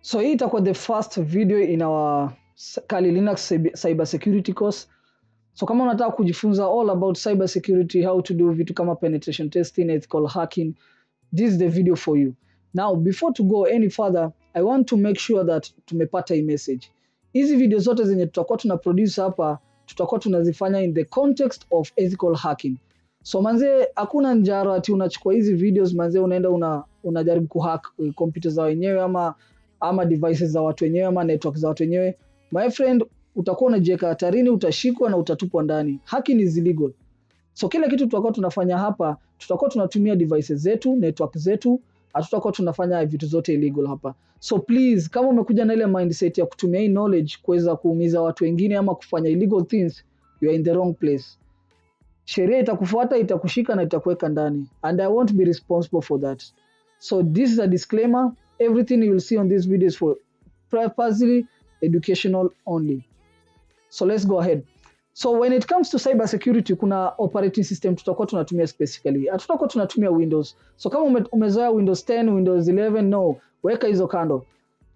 So hii itakuwa the first video in our Kali Linux Cybersecurity course. So kama unataka kujifunza all about cybersecurity, how to do vitu kama penetration testing, ethical hacking, this is the video for you. Now, before to go any further, I want to make sure that tumepata hii message. Hizi video zote zenye tutakuwa tuna produce hapa, tutakuwa tunazifanya in the context of ethical hacking. So manze, hakuna njaro ati unachukua hizi videos manze unaenda unajaribu kuhack computer za wenyewe ama devices za watu wenyewe ama network za watu wenyewe. My friend, utakuwa unajiweka hatarini, utashikwa na utatupwa ndani. Hacking is illegal. So kila kitu tutakuwa tunafanya hapa, tutakuwa tunatumia devices zetu, network zetu, hatutakuwa tunafanya vitu zote illegal hapa. So please, kama umekuja na ile mindset ya kutumia hii knowledge kuweza kuumiza watu wengine ama kufanya illegal things, you are in the wrong place. Sheria itakufuata, itakushika na itakuweka ndani. And I won't be responsible for that. So this is a disclaimer. Everything you will see on this video is for purposely educational only. So let's go ahead. So when it comes to cybersecurity, kuna operating system tutakuwa tunatumia specifically. Hatutakuwa tunatumia Windows. So kama umezoea Windows 10, Windows 11, no, weka hizo kando.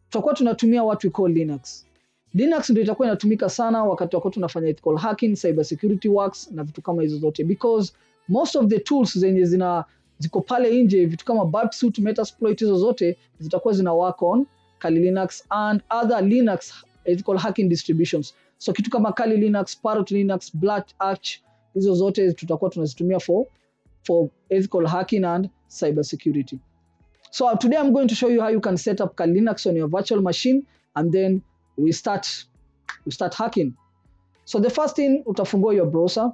Tutakuwa tunatumia what we call Linux. Linux ndio itakuwa inatumika sana wakati tutakuwa tunafanya ethical hacking, cybersecurity works na vitu kama hizo zote, because most of the tools zenye ziko pale nje, vitu kama Burpsuit, Metasploit, hizo zote zitakuwa zina work on Kali Linux and other Linux ethical hacking distributions. So kitu kama Kali Linux, Parrot Linux, Black Arch, hizo zote tutakuwa tunazitumia for ethical hacking and cybersecurity. So today I'm going to show you how you can set up Kali Linux on your virtual machine, and then we start hacking. So the first thing, utafungua your browser,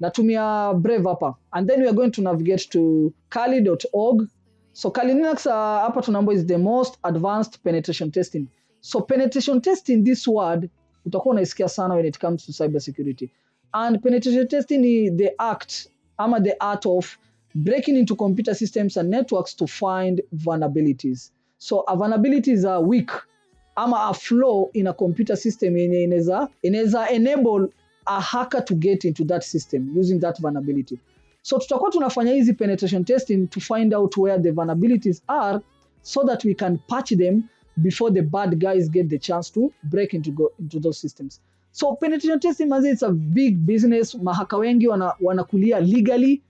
natumia Brave hapa, and then we are going to navigate to kali.org. So Kali Linux hapa tunaambiwa is the most advanced penetration testing. So penetration testing, this word utakuwa unaisikia sana when it comes to cybersecurity. And penetration testing is the act ama the art of breaking into computer systems and networks to find vulnerabilities. So a vulnerability is a weak ama a flaw in a computer system yenye inaweza enable a hacker to get into that system using that vulnerability. So tutakuwa tunafanya hizi penetration testing to find out where the vulnerabilities are so that we can patch them before the bad guys get the chance to break into those systems. So penetration testing, it's a big business. Mahaka wengi wanakulia legally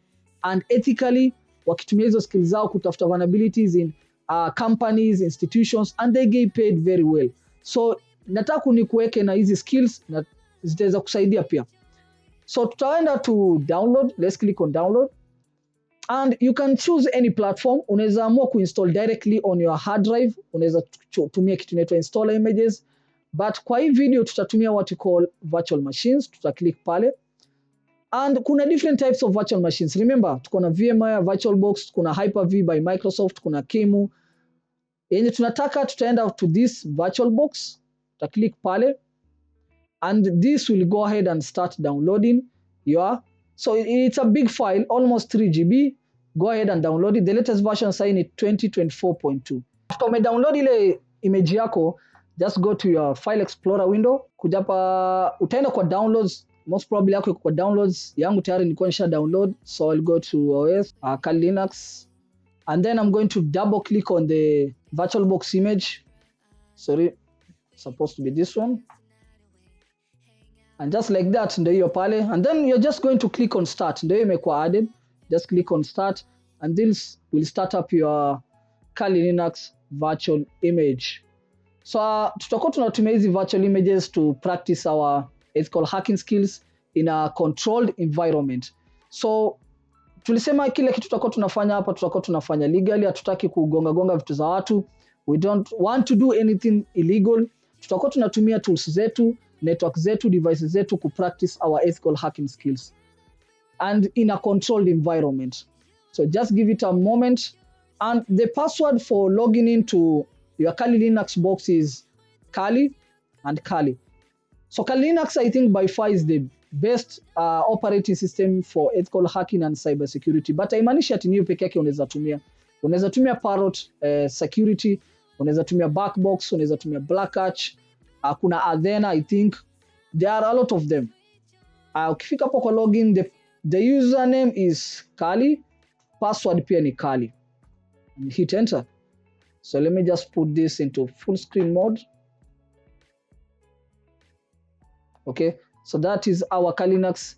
and ethically wakitumia hizo skills zao kutafuta vulnerabilities in companies, institutions, and they get paid very well. So nataka nikuweke na hizi skills na zitaweza kusaidia pia. So tutaenda to download. Let's click on download. And you can choose any platform. Unaweza amua kuinstall directly on your hard drive. Unaweza tumia kitu inaitwa installer images. But kwa hii video tutatumia what we call virtual machines. Tuta-click pale. And kuna different types of virtual machines. Remember, tuko na VMware, Virtualbox, kuna Hyper-V by Microsoft, kuna KEMU. Yenye tunataka tutaenda to this Virtualbox. Tuta-click pale. And this will go ahead and start downloading so it's a big file, almost 3 GB. Go ahead and download it. The latest version sign it 2024.2. After you download ile image yako, just go to your file explorer window. Kujapa utaenda kwa downloads, most probably yako kwa downloads. Yangu tayari nilikuwa nisha download, so I'll go to OS, Kali Linux, and then I'm going to double click on the Virtualbox image. Sorry, supposed to be this one. And just like that, ndio hiyo pale. And then you're just going to click on start. Ndio imekuwa added. Just click on start. And this will start up your Kali Linux virtual image. So tutakuwa tunatumia hizi virtual images to practice our ethical hacking skills in a controlled environment. So tulisema kile kitu tutakuwa tunafanya hapa, tutakuwa tunafanya legally. Hatutaki kugonga vitu za watu. We don't want to do anything illegal. Tutakuwa tunatumia tools zetu, network zetu, devices zetu ku practice our ethical hacking skills and in a controlled environment. So just give it a moment. And the password for logging into your Kali Linux box is Kali and Kali. So Kali Linux, I think by far is the best operating system for ethical hacking and cybersecurity. But haimaanishi ati niyo peke yake unaweza tumia. Unaweza tumia Parrot security, unaweza tumia Backbox, unaweza tumia Black Arch, kuna Athena, I think. There are a lot of them. Ukifika hapo kwa login, the username is Kali, password pia ni Kali. And hit enter. So let me just put this into full screen mode. Okay, so that is our Kali Linux,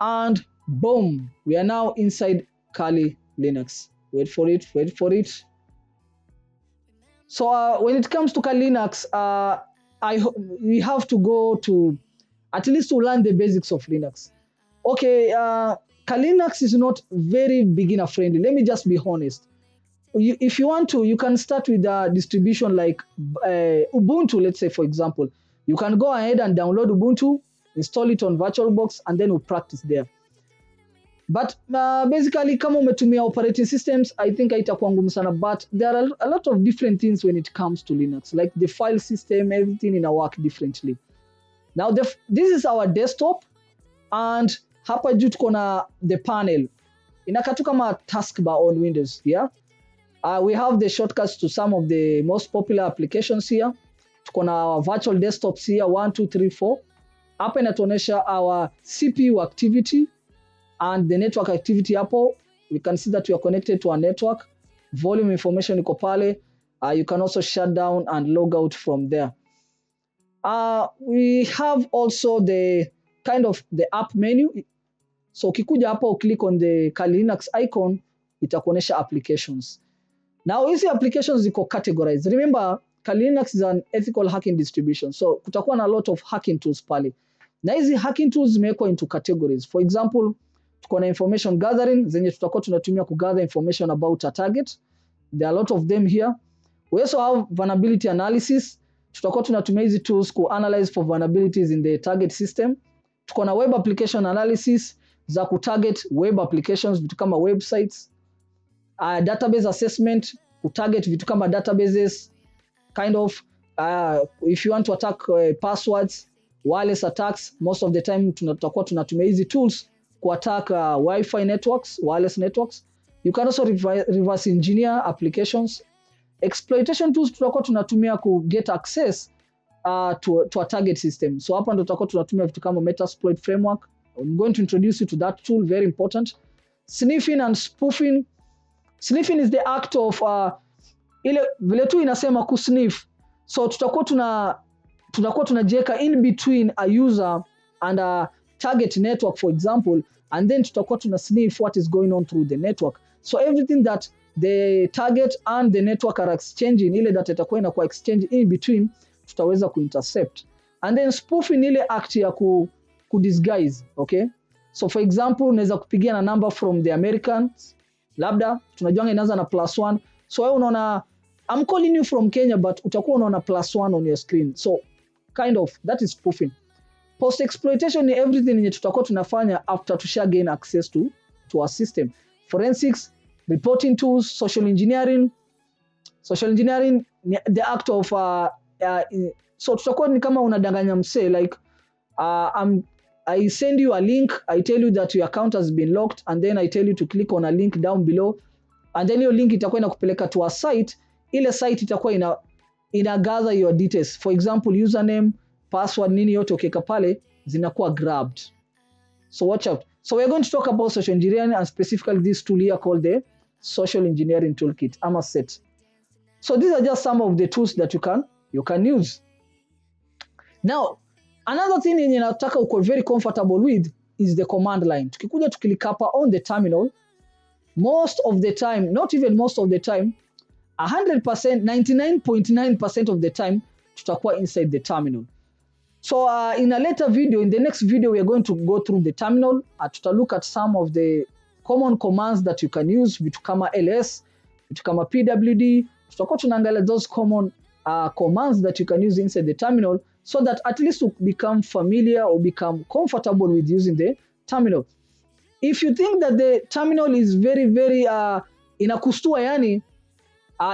and boom, we are now inside Kali Linux. Wait for it, wait for it. So when it comes to Kali Linux, we have to go to at least to learn the basics of Linux. Okay, Kali Linux is not very beginner friendly. Let me just be honest. If you want to, you can start with a distribution like Ubuntu, let's say, for example. You can go ahead and download Ubuntu, install it on Virtualbox, and then we'll practice there. But basically, kama umetumia operating systems, I think haitakuwa ngumu sana. But there are a lot of different things when it comes to Linux, like the file system, everything in a work differently. Now, this is our desktop, and hapa juu tuko na the panel. Inakatu kama taskbar on Windows, yeah? We have the shortcuts to some of the most popular applications here. Tuko na our virtual desktops here, 1, 2, 3, 4. Hapa inatuonesha our CPU activity and the network activity hapo. We can see that we are connected to a network. Volume information iko pale. You can also shut down and log out from there. We have also the kind of the app menu. So ukikuja hapo, click on the Kali Linux icon, itakuonesha applications. Now, hizi applications ziko categorized. Remember, Kali Linux is an ethical hacking distribution. So kutakuwa na a lot of hacking tools pale. Na hizi hacking tools zimewekwa into categories. For example, tuko na information gathering zenye tutakuwa tunatumia kugather information about a target. There are a lot of them here. We also have vulnerability analysis. Tutakuwa tunatumia hizi tools ku analyze for vulnerabilities in the target system. Tuko na web application analysis za kutarget web applications, vitu kama websites. Database assessment, kutarget vitu kama databases, kind of if you want to attack passwords, wireless attacks. Most of the time tutakuwa tunatumia hizi tools ku attack Wi-Fi networks, wireless networks. You can also reverse engineer applications. Exploitation tools tutakuwa tunatumia ku get access to a target system. So hapa ndo tutakuwa tunatumia vitu kama Metasploit framework. I'm going to introduce you to that tool, very important. Sniffing and spoofing. Sniffing is the act of ile vile tu inasema kusniff. So tutakuwa tunajiweka in between a user and a target network, for example, and then tutakuwa tuna sniff what is going on through the network. So everything that the target and the network are exchanging, ile data itakuwa inakuwa exchange in between, tutaweza kuintercept. And then spoofing ile act ya ku disguise, okay? So for example, unaweza kupigia na number from the Americans, labda tunajua inaanza na +1. So wewe unaona I'm calling you from Kenya, but utakuwa unaona +1 on your screen. So kind of that is spoofing. Post exploitation ni everything yenye tutakuwa tunafanya after tusha gain access to our system. Forensics, reporting tools, social engineering. Social engineering, the act of so tutakuwa ni kama unadanganya mse, like I send you a link, I tell you that your account has been locked, and then I tell you to click on a link down below, and then your link itakuwa inakupeleka to a site. Ile site itakuwa ina gather your details. For example, username, password, nini yote ukiweka pale zinakuwa grabbed. So watch out. So we're going to talk about social engineering, and specifically this tool here called the Social Engineering Toolkit, ama set. So these are just some of the tools that you can use. Now, another thing yenye nataka uko very comfortable with is the command line. Tukikuja tukilika hapa on the terminal, most of the time, not even most of the time, 100%, 99.9% of the time, tutakuwa inside the terminal. So in a later video, in the next video, we are going to go through the terminal. Look at some of the common commands that you can use, vitu kama ls, vitu kama pwd. Tutakuwa tunaangalia those common commands that you can use inside the terminal, so that at least you become familiar or become comfortable with using the terminal. If you think that the terminal is very, very inakustua yani,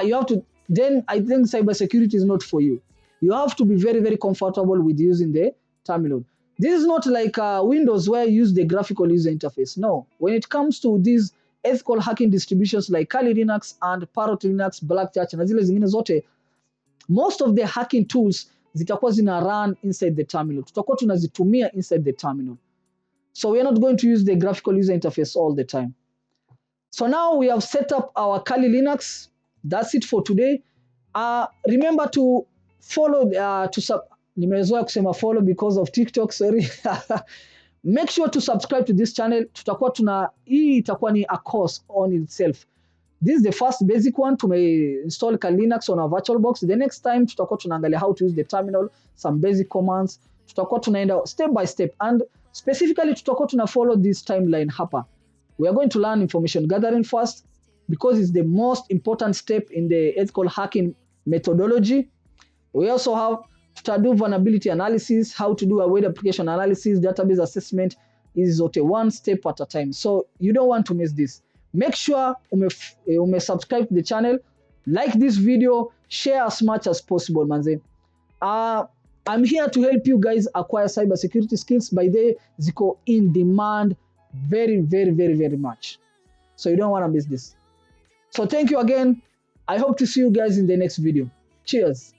you have to, then I think cybersecurity is not for you. You have to be very, very comfortable with using the terminal. This is not like Windows where you use the graphical user interface. No, when it comes to these ethical hacking distributions like Kali Linux and Parrot Linux, Blackjack na zile zingine zote, most of the hacking tools zitakuwa zina run inside the terminal. Tutakuwa tunazitumia inside the terminal. So we are not going to use the graphical user interface all the time. So now we have set up our Kali Linux. That's it for today. Remember to follow, nimezoea kusema follow because of TikTok, sorry. Make sure to subscribe to this channel. Hii itakuwa ni a course on itself. This is the first basic one. Install Linux on our Virtualbox. The next time tutakuwa tunaangalia how to use the terminal, some basic commands. Tutakuwa tunaenda step by step, and specifically tutakuwa tuna follow this timeline hapa. We are going to learn information gathering first because it's the most important step in the ethical hacking methodology. We also have to do vulnerability analysis, how to do a web application analysis, database assessment. Is one step at a time. So you don't want to miss this. Make sure you subscribe to the channel, like this video, share as much as possible, manze. I'm here to help you guys acquire cybersecurity skills. By the ziko in demand very, very, very, very much. So you don't want to miss this. So thank you again. I hope to see you guys in the next video. Cheers.